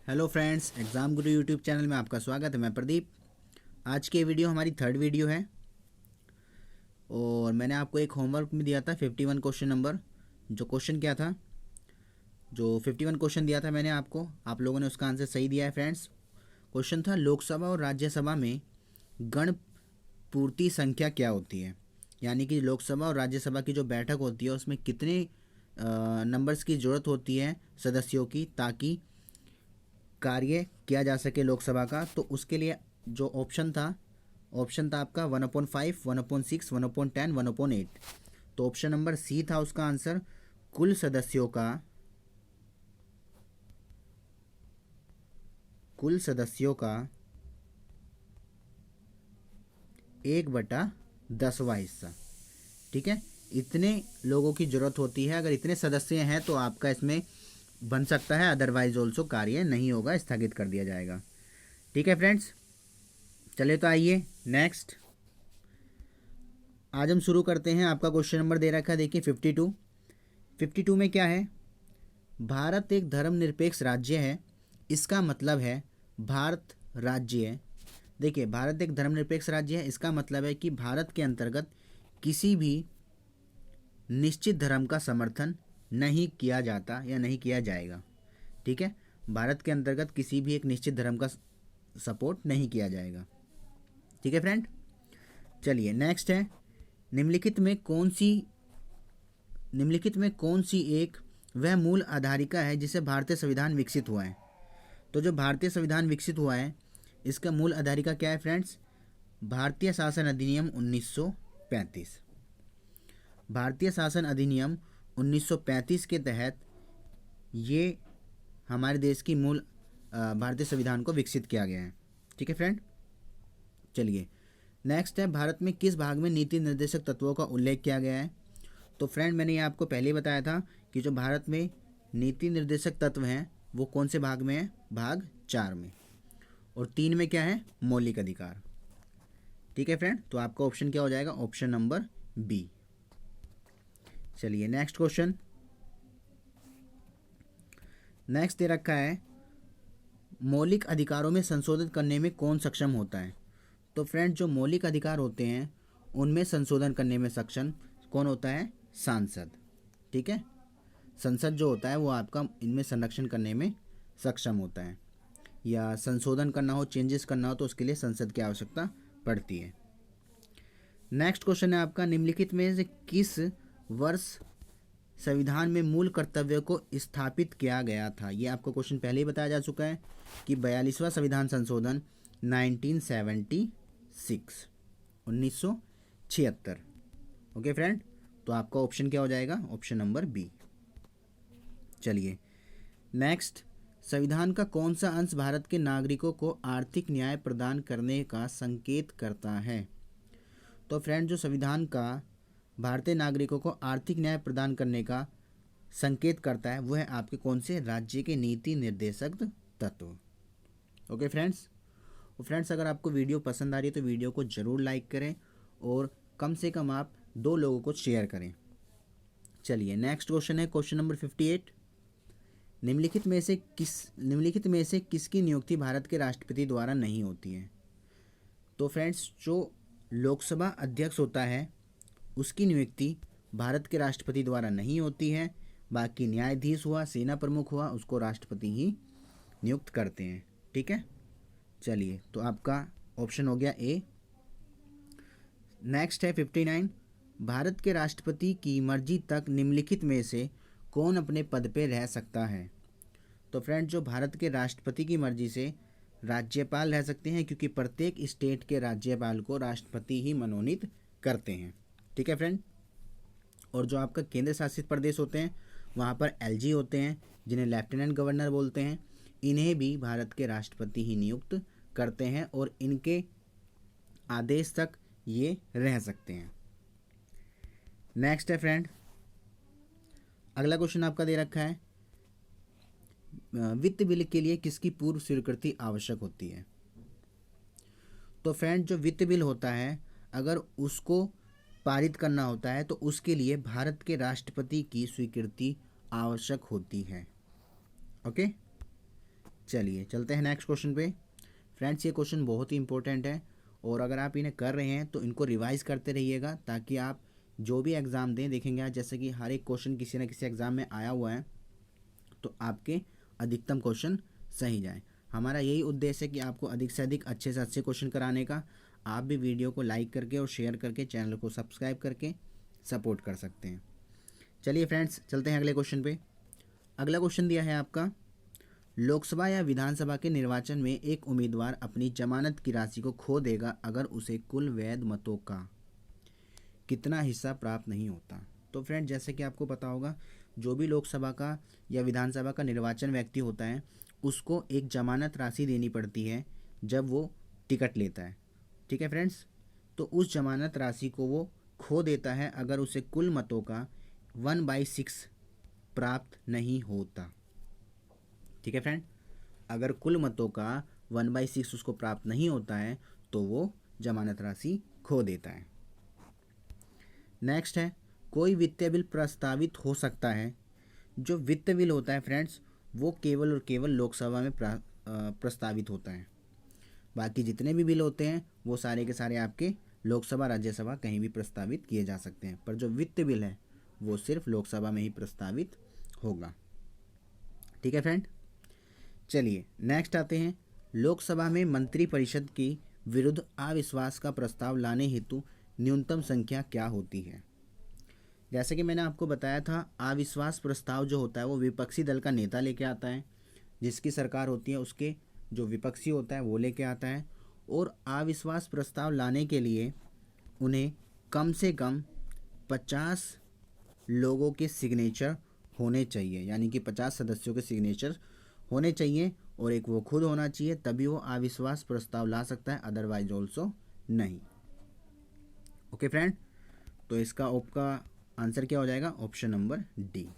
Hello friends, exam गुरु YouTube channel में आपका स्वागत है। मैं प्रदीप। आज की वीडियो हमारी थर्ड वीडियो है और मैंने आपको एक होमवर्क में दिया था 51 क्वेश्चन नंबर। जो क्वेश्चन क्या था, जो 51 क्वेश्चन दिया था मैंने आपको, आप लोगों ने उसका आंसर सही दिया है फ्रेंड्स। क्वेश्चन था लोकसभा और राज्यसभा में गण पूर्ति संख्या क्या होती है, यानी कि लोकसभा और राज्यसभा की जो बैठक होती है उसमें कितने नंबर्स की ज़रूरत होती है सदस्यों की, ताकि कार्य किया जा सके लोकसभा का। तो उसके लिए जो ऑप्शन था आपका 1/5, 1/6, 1/10, 1/8। तो ऑप्शन नंबर सी था उसका आंसर। कुल सदस्यों का 1/10वां हिस्सा। ठीक है, इतने लोगों की जरूरत होती है। अगर इतने सदस्य हैं तो आपका इसमें बन सकता है, अदरवाइज ऑल्सो कार्य नहीं होगा, स्थगित कर दिया जाएगा। ठीक है फ्रेंड्स, चले तो आइए नेक्स्ट। आज हम शुरू करते हैं। आपका क्वेश्चन नंबर दे रखा है, देखिए 52 में क्या है। भारत एक धर्मनिरपेक्ष राज्य है, इसका मतलब है भारत राज्य है। देखिए, भारत एक धर्मनिरपेक्ष राज्य है, इसका मतलब है कि भारत के अंतर्गत किसी भी निश्चित धर्म का समर्थन नहीं किया जाता या नहीं किया जाएगा। ठीक है, भारत के अंतर्गत किसी भी एक निश्चित धर्म का सपोर्ट नहीं किया जाएगा। ठीक है फ्रेंड, चलिए नेक्स्ट है। निम्नलिखित में कौन सी एक वह मूल आधारिका है जिसे भारतीय संविधान विकसित हुआ है। तो जो भारतीय संविधान विकसित हुआ है, इसका मूल आधारिका क्या है फ्रेंड्स? भारतीय शासन अधिनियम 1935। भारतीय शासन अधिनियम 1935 के तहत ये हमारे देश की मूल भारतीय संविधान को विकसित किया गया है। ठीक है फ्रेंड, चलिए नेक्स्ट है। भारत में किस भाग में नीति निर्देशक तत्वों का उल्लेख किया गया है? तो फ्रेंड, मैंने ये आपको पहले ही बताया था कि जो भारत में नीति निर्देशक तत्व हैं वो कौन से भाग में है? भाग 4 में। और 3 में क्या है? मौलिक अधिकार। ठीक है फ्रेंड, तो आपका ऑप्शन क्या हो जाएगा? Option number B. चलिए नेक्स्ट क्वेश्चन। नेक्स्ट दे रखा है, मौलिक अधिकारों में संशोधन करने में कौन सक्षम होता है? तो फ्रेंड, जो मौलिक अधिकार होते हैं उनमें संशोधन करने में सक्षम कौन होता है? सांसद। ठीक है, संसद जो होता है वो आपका इनमें संरक्षण करने में सक्षम होता है, या संशोधन करना हो, चेंजेस करना हो, तो उसके लिए संसद की आवश्यकता पड़ती है। नेक्स्ट क्वेश्चन है आपका, निम्नलिखित में से किस वर्ष संविधान में मूल कर्तव्य को स्थापित किया गया था? ये आपको क्वेश्चन पहले ही बताया जा चुका है कि 42वां संविधान संशोधन 1976। ओके फ्रेंड, तो आपका ऑप्शन क्या हो जाएगा? Option number B. चलिए नेक्स्ट, संविधान का कौन सा अंश भारत के नागरिकों को आर्थिक न्याय प्रदान करने का संकेत करता है? तो फ्रेंड, जो संविधान का भारतीय नागरिकों को आर्थिक न्याय प्रदान करने का संकेत करता है वो है आपके कौन से? राज्य के नीति निर्देशक तत्व। ओके फ्रेंड्स, और फ्रेंड्स अगर आपको वीडियो पसंद आ रही है तो वीडियो को ज़रूर लाइक करें और कम से कम आप 2 लोगों को शेयर करें। चलिए नेक्स्ट क्वेश्चन है, क्वेश्चन नंबर 58। निम्नलिखित में से किसकी नियुक्ति भारत के राष्ट्रपति द्वारा नहीं होती है? तो फ्रेंड्स, जो लोकसभा अध्यक्ष होता है उसकी नियुक्ति भारत के राष्ट्रपति द्वारा नहीं होती है। बाकी न्यायाधीश हुआ, सेना प्रमुख हुआ, उसको राष्ट्रपति ही नियुक्त करते हैं। ठीक है, चलिए तो आपका ऑप्शन हो गया ए। नेक्स्ट है 59। भारत के राष्ट्रपति की मर्जी तक निम्नलिखित में से कौन अपने पद पे रह सकता है? तो फ्रेंड, जो भारत के राष्ट्रपति की मर्जी से राज्यपाल रह सकते हैं, क्योंकि प्रत्येक स्टेट के राज्यपाल को राष्ट्रपति ही मनोनीत करते हैं। ठीक है फ्रेंड, और जो आपका केंद्र शासित प्रदेश होते हैं वहाँ पर एलजी होते हैं, जिन्हें लेफ्टिनेंट गवर्नर बोलते हैं। इन्हें भी भारत के राष्ट्रपति ही नियुक्त करते हैं और इनके आदेश तक ये रह सकते हैं। नेक्स्ट है फ्रेंड, अगला क्वेश्चन आपका दे रखा है, वित्त बिल के लिए किसकी पूर्व स्वीकृति आवश्यक होती है? तो फ्रेंड, जो वित्त बिल होता है अगर उसको पारित करना होता है तो उसके लिए भारत के राष्ट्रपति की स्वीकृति आवश्यक होती है। ओके, चलिए चलते हैं नेक्स्ट क्वेश्चन पे। फ्रेंड्स ये क्वेश्चन बहुत ही इंपॉर्टेंट है और अगर आप इन्हें कर रहे हैं तो इनको रिवाइज करते रहिएगा, ताकि आप जो भी एग्ज़ाम दें, देखेंगे आज जैसे कि हर एक क्वेश्चन किसी न किसी एग्ज़ाम में आया हुआ है, तो आपके अधिकतम क्वेश्चन सही जाएं। हमारा यही उद्देश्य है कि आपको अधिक से अधिक अच्छे से अच्छे क्वेश्चन कराने का। आप भी वीडियो को लाइक करके और शेयर करके चैनल को सब्सक्राइब करके सपोर्ट कर सकते हैं। चलिए फ्रेंड्स चलते हैं अगले क्वेश्चन पे। अगला क्वेश्चन दिया है आपका, लोकसभा या विधानसभा के निर्वाचन में एक उम्मीदवार अपनी जमानत की राशि को खो देगा अगर उसे कुल वैध मतों का कितना हिस्सा प्राप्त नहीं होता। तो फ्रेंड जैसे कि आपको पता होगा, जो भी लोकसभा का या विधानसभा का निर्वाचन व्यक्ति होता है उसको एक जमानत राशि देनी पड़ती है जब वो टिकट लेता है। ठीक है फ्रेंड्स, तो उस जमानत राशि को वो खो देता है अगर उसे कुल मतों का 1/6 प्राप्त नहीं होता। ठीक है फ्रेंड, अगर कुल मतों का 1/6 उसको प्राप्त नहीं होता है तो वो जमानत राशि खो देता है। नेक्स्ट है, कोई वित्तीय बिल प्रस्तावित हो सकता है। जो वित्त बिल होता है फ्रेंड्स वो केवल और केवल लोकसभा में प्रस्तावित होता है। बाकी जितने भी बिल होते हैं वो सारे के सारे आपके लोकसभा राज्यसभा कहीं भी प्रस्तावित किए जा सकते हैं, पर जो वित्त बिल है वो सिर्फ लोकसभा में ही प्रस्तावित होगा। ठीक है फ्रेंड, चलिए नेक्स्ट आते हैं, लोकसभा में मंत्रिपरिषद की विरुद्ध अविश्वास का प्रस्ताव लाने हेतु न्यूनतम संख्या क्या होती है। जैसे कि मैंने आपको बताया था, अविश्वास प्रस्ताव जो होता है वो विपक्षी दल का नेता लेके आता है, जिसकी सरकार होती है उसके जो विपक्षी होता है वो लेके आता है, और अविश्वास प्रस्ताव लाने के लिए उन्हें कम से कम 50 लोगों के सिग्नेचर होने चाहिए, यानी कि 50 सदस्यों के सिग्नेचर होने चाहिए, और एक वो खुद होना चाहिए, तभी वो अविश्वास प्रस्ताव ला सकता है, अदरवाइज ऑल्सो नहीं। ओके फ्रेंड, तो इसका आपका आंसर क्या हो जाएगा, ऑप्शन नंबर डी।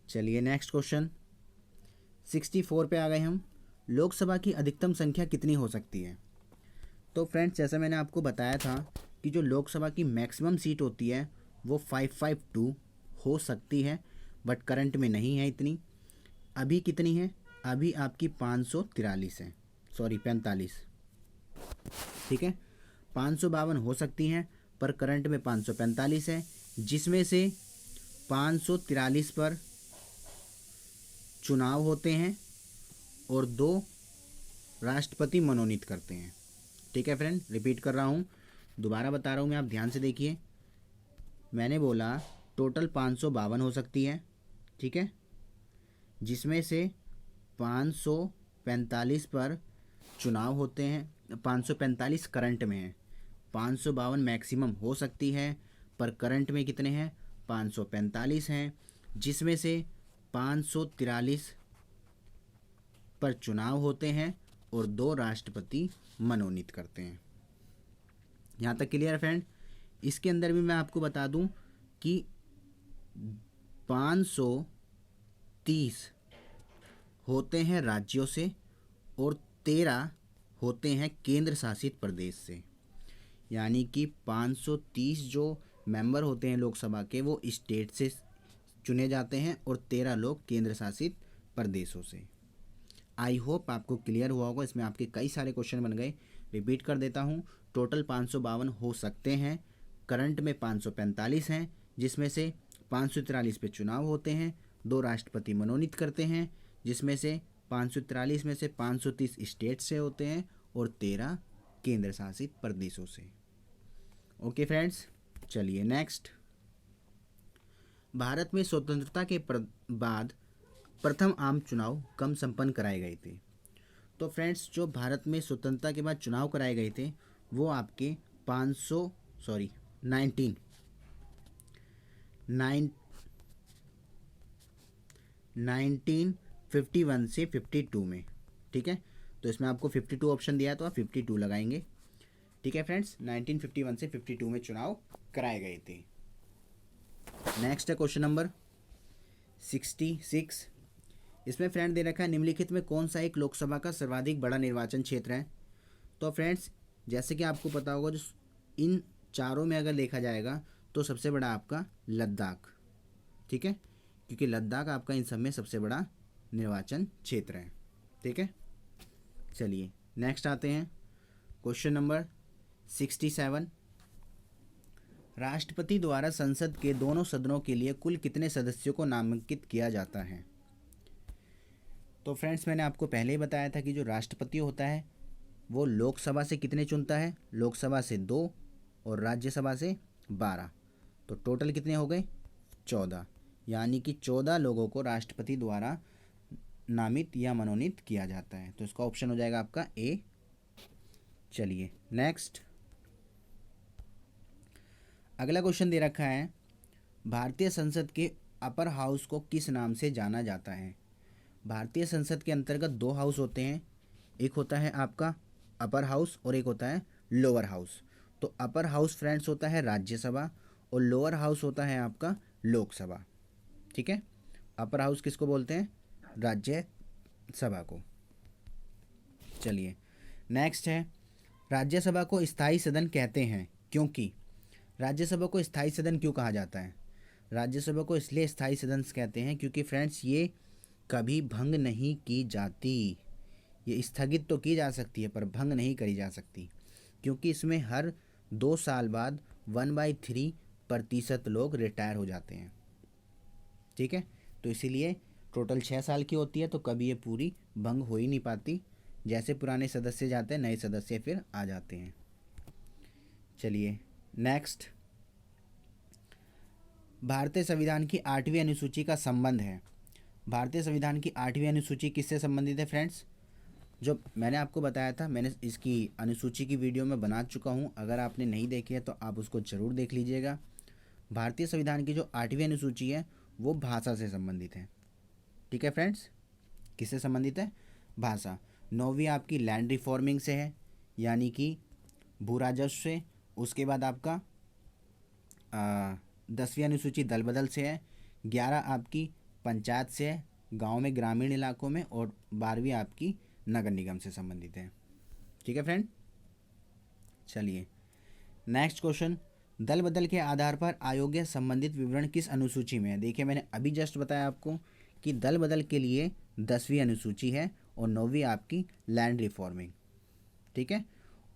चलिए नेक्स्ट क्वेश्चन 64 पे आ गए हम। लोकसभा की अधिकतम संख्या कितनी हो सकती है। तो फ्रेंड्स जैसा मैंने आपको बताया था कि जो लोकसभा की मैक्सिमम सीट होती है वो 552 हो सकती है, बट करंट में नहीं है इतनी। अभी कितनी है, अभी आपकी 543 है, सॉरी 45। ठीक है, 552 हो सकती हैं, पर करंट में 545 है, जिसमें से 543 पर चुनाव होते हैं और 2 राष्ट्रपति मनोनीत करते हैं। ठीक है फ्रेंड, रिपीट कर रहा हूँ, दोबारा बता रहा हूँ मैं, आप ध्यान से देखिए। मैंने बोला टोटल 552 हो सकती है, ठीक है, जिसमें से 545 पर चुनाव होते हैं, 545 करंट में है, 552 मैक्सिमम हो सकती है, पर करंट में कितने हैं, 545 हैं, जिसमें से 543 पर चुनाव होते हैं और 2 राष्ट्रपति मनोनीत करते हैं। यहाँ तक क्लियर है फ्रेंड। इसके अंदर भी मैं आपको बता दूं कि 530 होते हैं राज्यों से और 13 होते हैं केंद्र शासित प्रदेश से, यानी कि 530 जो मेंबर होते हैं लोकसभा के वो स्टेट से चुने जाते हैं और 13 लोग केंद्र शासित प्रदेशों से। आई होप आपको क्लियर हुआ होगा, इसमें आपके कई सारे क्वेश्चन बन गए। रिपीट कर देता हूँ, टोटल 552 हो सकते हैं, करंट में 545 हैं, जिसमें से 543 पे चुनाव होते हैं, 2 राष्ट्रपति मनोनीत करते हैं, जिसमें से 543 में से 530 स्टेट से होते हैं और 13 केंद्र शासित प्रदेशों से। ओके फ्रेंड्स, चलिए नेक्स्ट। भारत में स्वतंत्रता के बाद प्रथम आम चुनाव कब संपन्न कराए गए थे। तो फ्रेंड्स जो भारत में स्वतंत्रता के बाद चुनाव कराए गए थे वो आपके 1951 से 52 में। ठीक है, तो इसमें आपको 52 ऑप्शन दिया है तो आप 52 लगाएंगे। ठीक है फ्रेंड्स, 1951 से 52 में चुनाव कराए गए थे। नेक्स्ट है क्वेश्चन नंबर 66। इसमें फ्रेंड दे रखा है, निम्नलिखित में कौन सा एक लोकसभा का सर्वाधिक बड़ा निर्वाचन क्षेत्र है। तो फ्रेंड्स जैसे कि आपको पता होगा, जो इन चारों में अगर देखा जाएगा तो सबसे बड़ा आपका लद्दाख। ठीक है, क्योंकि लद्दाख आपका इन सब में सबसे बड़ा निर्वाचन क्षेत्र हैं। ठीक है, चलिए नेक्स्ट आते हैं क्वेश्चन नंबर 67। राष्ट्रपति द्वारा संसद के दोनों सदनों के लिए कुल कितने सदस्यों को नामांकित किया जाता है? तो फ्रेंड्स, मैंने आपको पहले ही बताया था कि जो राष्ट्रपति होता है वो लोकसभा से कितने चुनता है? लोकसभा से 2 और राज्यसभा से 12। तो टोटल कितने हो गए? 14। यानी कि 14 लोगों को राष्ट्रपति द्वारा नामित या मनोनीत किया जाता है। तो इसका ऑप्शन हो जाएगा आपका ए। चलिए नेक्स्ट, अगला क्वेश्चन दे रखा है, भारतीय संसद के अपर हाउस को किस नाम से जाना जाता है? भारतीय संसद के अंतर्गत 2 हाउस होते हैं, एक होता है आपका अपर हाउस और एक होता है लोअर हाउस। तो अपर हाउस फ्रेंड्स होता है राज्यसभा और लोअर हाउस होता है आपका लोकसभा। ठीक है, अपर हाउस किसको बोलते हैं? राज्यसभा को। चलिए नेक्स्ट है, राज्यसभा को स्थायी सदन कहते हैं क्योंकि? राज्यसभा को स्थायी सदन क्यों कहा जाता है? राज्यसभा को इसलिए स्थायी सदन कहते हैं क्योंकि फ्रेंड्स ये कभी भंग नहीं की जाती। ये स्थगित तो की जा सकती है पर भंग नहीं करी जा सकती, क्योंकि इसमें हर 2 साल बाद 1/3% लोग रिटायर हो जाते हैं। ठीक है, तो इसीलिए टोटल 6 साल की होती है, तो कभी ये पूरी भंग हो ही नहीं पाती। जैसे पुराने सदस्य जाते हैं, नए सदस्य फिर आ जाते हैं। चलिए नेक्स्ट, भारतीय संविधान की 8वीं अनुसूची का संबंध है। भारतीय संविधान की 8वीं अनुसूची किससे संबंधित है फ्रेंड्स? जो मैंने आपको बताया था, मैंने इसकी अनुसूची की वीडियो में बना चुका हूँ। अगर आपने नहीं देखी है तो आप उसको ज़रूर देख लीजिएगा। भारतीय संविधान की जो 8वीं अनुसूची है वो भाषा से संबंधित है। ठीक है फ्रेंड्स, किससे संबंधित है? भाषा। 9वीं आपकी लैंड रिफॉर्मिंग से है, यानी कि भू राजस्व से। उसके बाद आपका 10वीं अनुसूची दल बदल से है। 11 आपकी पंचायत से है, गांव में ग्रामीण इलाकों में। और 12वीं आपकी नगर निगम से संबंधित है। ठीक है फ्रेंड, चलिए नेक्स्ट क्वेश्चन, दल बदल के आधार पर आयोग से संबंधित विवरण किस अनुसूची में है? देखिए, मैंने अभी जस्ट बताया आपको कि दल बदल के लिए 10वीं अनुसूची है और 9वीं आपकी लैंड रिफॉर्मिंग। ठीक है,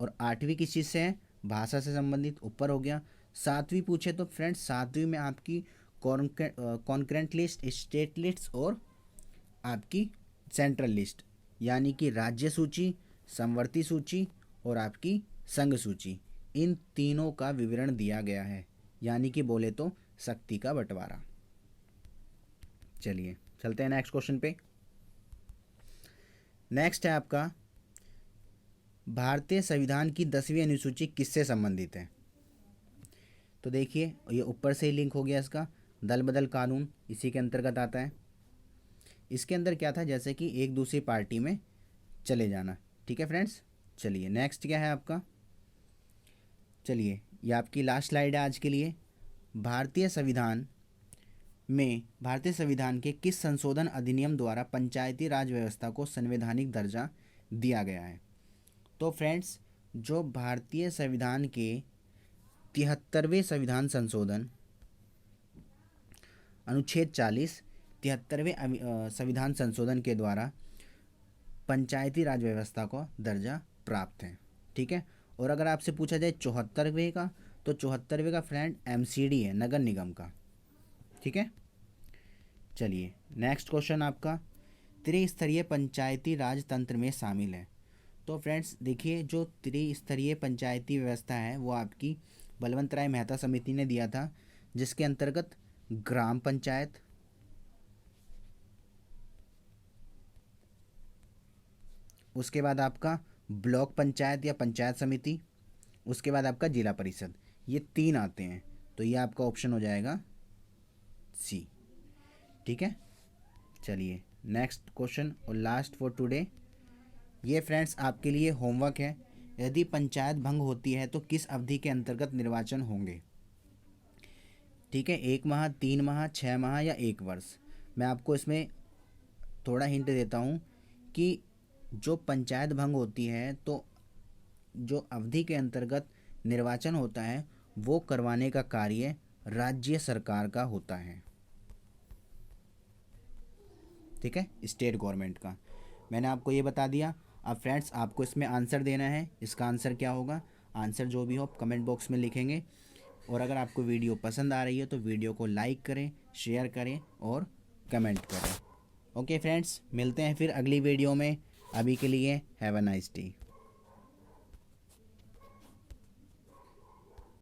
और 8वीं किस चीज़ से है? भाषा से संबंधित, ऊपर हो गया। 7वीं पूछे तो फ्रेंड्स 7वीं में आपकी कॉन्करेंट लिस्ट, स्टेट लिस्ट और आपकी सेंट्रल लिस्ट, यानी कि राज्य सूची, समवर्ती सूची और आपकी संघ सूची, इन तीनों का विवरण दिया गया है, यानी कि बोले तो शक्ति का बंटवारा। चलिए चलते हैं नेक्स्ट क्वेश्चन पे। नेक्स्ट है आपका, भारतीय संविधान की 10वीं अनुसूची किससे संबंधित है? तो देखिए, ये ऊपर से ही लिंक हो गया इसका, दल बदल कानून इसी के अंतर्गत आता है। इसके अंदर क्या था, जैसे कि एक दूसरी पार्टी में चले जाना। ठीक है फ्रेंड्स, चलिए नेक्स्ट क्या है आपका? चलिए, ये आपकी लास्ट स्लाइड है आज के लिए। भारतीय संविधान के किस संशोधन अधिनियम द्वारा पंचायती राज व्यवस्था को संवैधानिक दर्जा दिया गया है? तो फ्रेंड्स, जो भारतीय संविधान के 73वें संविधान संशोधन अनुच्छेद 40 73वें संविधान संशोधन के द्वारा पंचायती राज व्यवस्था को दर्जा प्राप्त है। ठीक है, और अगर आपसे पूछा जाए 74वें का, तो 74वें का फ्रेंड MCD है, नगर निगम का। ठीक है, चलिए नेक्स्ट क्वेश्चन आपका, त्रिस्तरीय पंचायती राज तंत्र में शामिल है। तो फ्रेंड्स देखिए, जो त्रिस्तरीय पंचायती व्यवस्था है वो आपकी बलवंत राय मेहता समिति ने दिया था, जिसके अंतर्गत ग्राम पंचायत, उसके बाद आपका ब्लॉक पंचायत या पंचायत समिति, उसके बाद आपका जिला परिषद, ये 3 आते हैं। तो ये आपका ऑप्शन हो जाएगा सी। ठीक है, चलिए नेक्स्ट क्वेश्चन और लास्ट फॉर टुडे। ये फ्रेंड्स आपके लिए होमवर्क है। यदि पंचायत भंग होती है तो किस अवधि के अंतर्गत निर्वाचन होंगे? ठीक है, 1 माह, 3 माह, 6 माह या 1 वर्ष। मैं आपको इसमें थोड़ा हिंट देता हूँ कि जो पंचायत भंग होती है तो जो अवधि के अंतर्गत निर्वाचन होता है वो करवाने का कार्य राज्य सरकार का होता है। ठीक है, स्टेट गवर्नमेंट का। मैंने आपको ये बता दिया। अब फ्रेंड्स आपको इसमें आंसर देना है। इसका आंसर क्या होगा, आंसर जो भी हो आप कमेंट बॉक्स में लिखेंगे। और अगर आपको वीडियो पसंद आ रही है तो वीडियो को लाइक करें, शेयर करें और कमेंट करें। ओके फ्रेंड्स, मिलते हैं फिर अगली वीडियो में। अभी के लिए हैव अ नाइस डे।